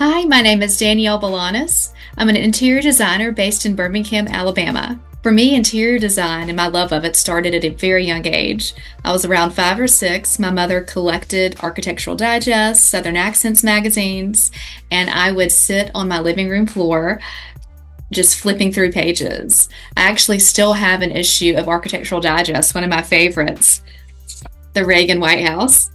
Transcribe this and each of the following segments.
Hi, my name is Danielle Balanis. I'm an interior designer based in Birmingham, Alabama. For me, interior design and my love of it started at a very young age. I was around 5 or 6. My mother collected Architectural Digest, Southern Accents magazines, and I would sit on my living room floor just flipping through pages. I actually still have an issue of Architectural Digest, one of my favorites, the Reagan White House.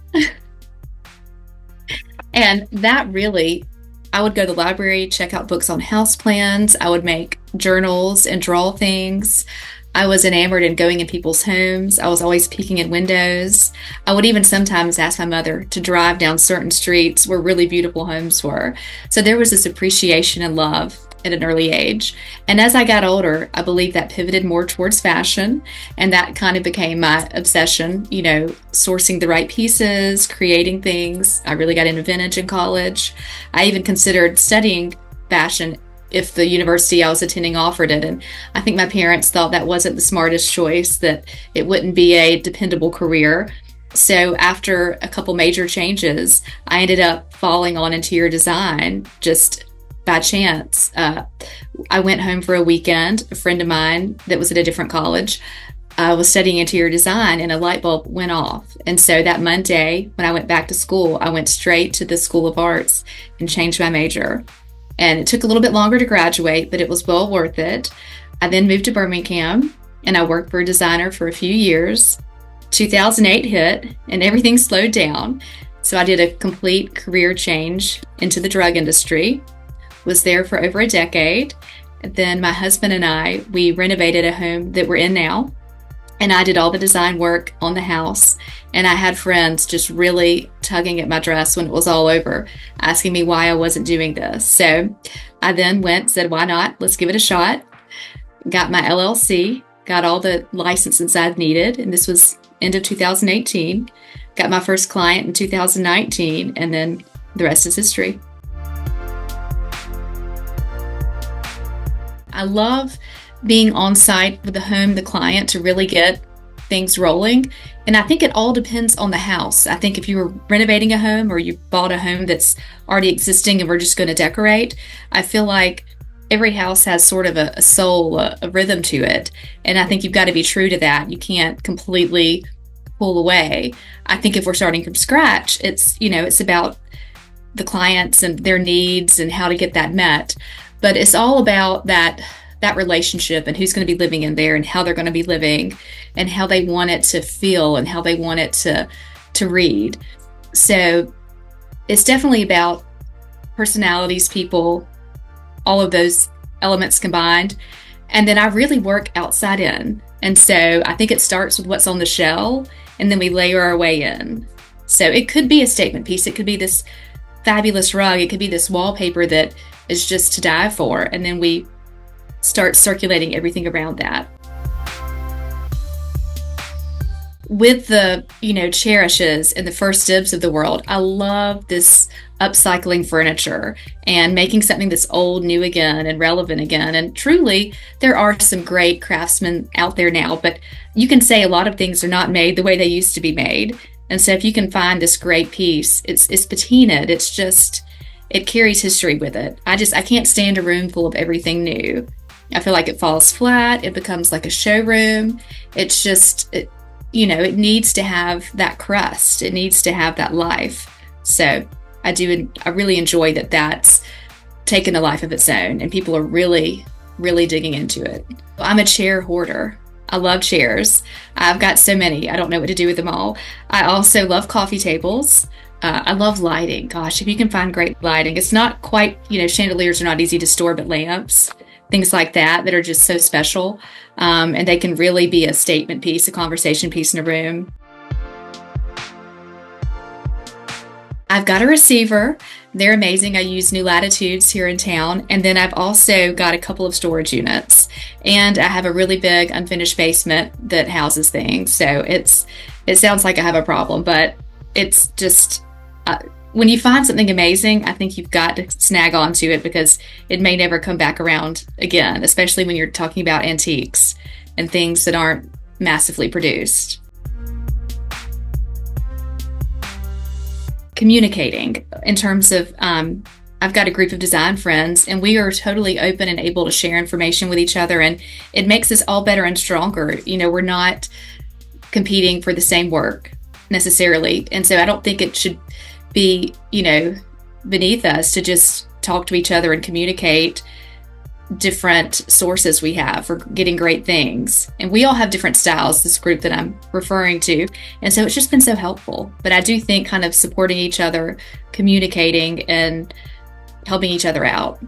And that really, I would go to the library, check out books on house plans. I would make journals and draw things. I was enamored in going in people's homes. I was always peeking in windows. I would even sometimes ask my mother to drive down certain streets where really beautiful homes were. So there was this appreciation and love at an early age. And as I got older, I believe that pivoted more towards fashion. And that kind of became my obsession, sourcing the right pieces, creating things. I really got into vintage in college. I even considered studying fashion if the university I was attending offered it. And I think my parents thought that wasn't the smartest choice, that it wouldn't be a dependable career. So after a couple major changes, I ended up falling on interior design just by chance. I went home for a weekend. A friend of mine that was at a different college was studying interior design, and a light bulb went off. And so that Monday, when I went back to school, I went straight to the School of Arts and changed my major. And it took a little bit longer to graduate, but it was well worth it. I then moved to Birmingham, and I worked for a designer for a few years. 2008 hit, and everything slowed down. So I did a complete career change into the drug industry. Was there for over a decade. And then my husband and I, we renovated a home that we're in now. And I did all the design work on the house. And I had friends just really tugging at my dress when it was all over, asking me why I wasn't doing this. So I then said, why not? Let's give it a shot. Got my LLC, got all the licenses I've needed. And this was end of 2018. Got my first client in 2019. And then the rest is history. I love being on site with the client to really get things rolling. And I think it all depends on the house. I think if you were renovating a home or you bought a home that's already existing and we're just going to decorate, I feel like every house has sort of a soul, a rhythm to it. And I think you've got to be true to that. You can't completely pull away. I think if we're starting from scratch, it's about the clients and their needs and how to get that met. But it's all about that relationship and who's going to be living in there and how they're going to be living and how they want it to feel and how they want it to read. So it's definitely about personalities, people, all of those elements combined. And then I really work outside in. And so I think it starts with what's on the shell and then we layer our way in. So it could be a statement piece. It could be this fabulous rug. It could be this wallpaper that is just to die for. And then we start circulating everything around that. With the, cherishes and the first dibs of the world, I love this upcycling furniture and making something that's old, new again and relevant again. And truly, there are some great craftsmen out there now, but you can say a lot of things are not made the way they used to be made. And so if you can find this great piece, it's patinaed, it carries history with it. I can't stand a room full of everything new. I feel like it falls flat. It becomes like a showroom. It needs to have that crust. It needs to have that life. So I really enjoy that that's taken a life of its own and people are really, really digging into it. I'm a chair hoarder. I love chairs. I've got so many. I don't know what to do with them all. I also love coffee tables. I love lighting. Gosh, if you can find great lighting, it's not quite, chandeliers are not easy to store, but lamps, things like that are just so special. And they can really be a statement piece, a conversation piece in a room. I've got a receiver. They're amazing. I use New Latitudes here in town. And then I've also got a couple of storage units. And I have a really big unfinished basement that houses things. So it sounds like I have a problem, but it's just, when you find something amazing, I think you've got to snag onto it because it may never come back around again, especially when you're talking about antiques and things that aren't massively produced. Communicating in terms of, I I've got a group of design friends, and we are totally open and able to share information with each other, and it makes us all better and stronger. We're not competing for the same work necessarily, and so I don't think it should be, beneath us to just talk to each other and communicate different sources we have for getting great things. And we all have different styles, this group that I'm referring to. And so it's just been so helpful. But I do think kind of supporting each other, communicating, and helping each other out.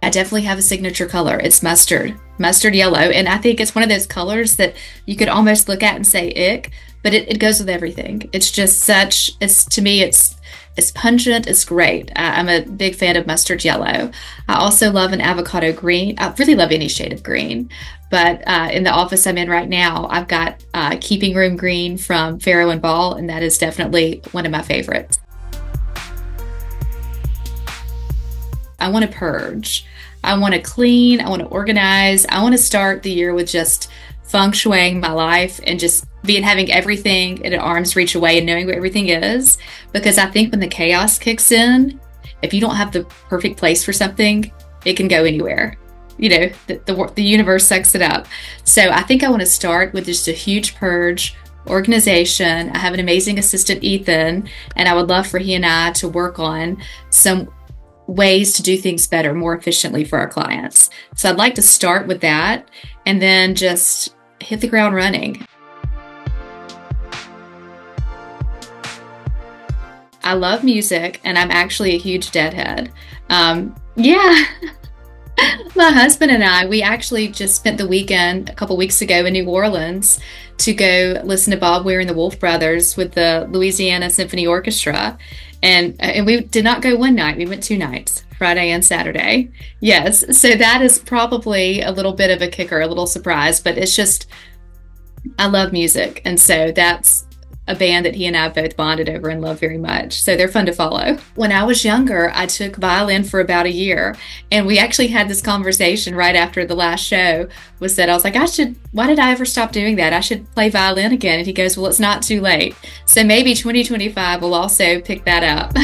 I definitely have a signature color. It's mustard yellow. And I think it's one of those colors that you could almost look at and say ick, but it goes with everything. It's just to me, it's pungent. It's great. I'm a big fan of mustard yellow. I also love an avocado green. I really love any shade of green. But in the office I'm in right now, I've got keeping room green from Farrow and Ball, and that is definitely one of my favorites. I want to purge. I want to clean. I want to organize. I want to start the year with just feng shuiing my life and just having everything at an arm's reach away and knowing where everything is. Because I think when the chaos kicks in, if you don't have the perfect place for something, it can go anywhere. The universe sucks it up. So I think I want to start with just a huge purge, organization. I have an amazing assistant, Ethan, and I would love for he and I to work on some ways to do things better, more efficiently for our clients. So I'd like to start with that and then just hit the ground running. I love music, and I'm actually a huge Deadhead. Yeah. My husband and I, we actually just spent the weekend a couple weeks ago in New Orleans to go listen to Bob Weir and the Wolf Brothers with the Louisiana Symphony Orchestra. And we did not go one night. We went 2 nights, Friday and Saturday. Yes. So that is probably a little bit of a kicker, a little surprise, but it's just, I love music. And so that's a band that he and I both bonded over and love very much. So they're fun to follow. When I was younger, I took violin for about a year. And we actually had this conversation right after the last show was that I was like, why did I ever stop doing that? I should play violin again. And he goes, well, it's not too late. So maybe 2025 will also pick that up.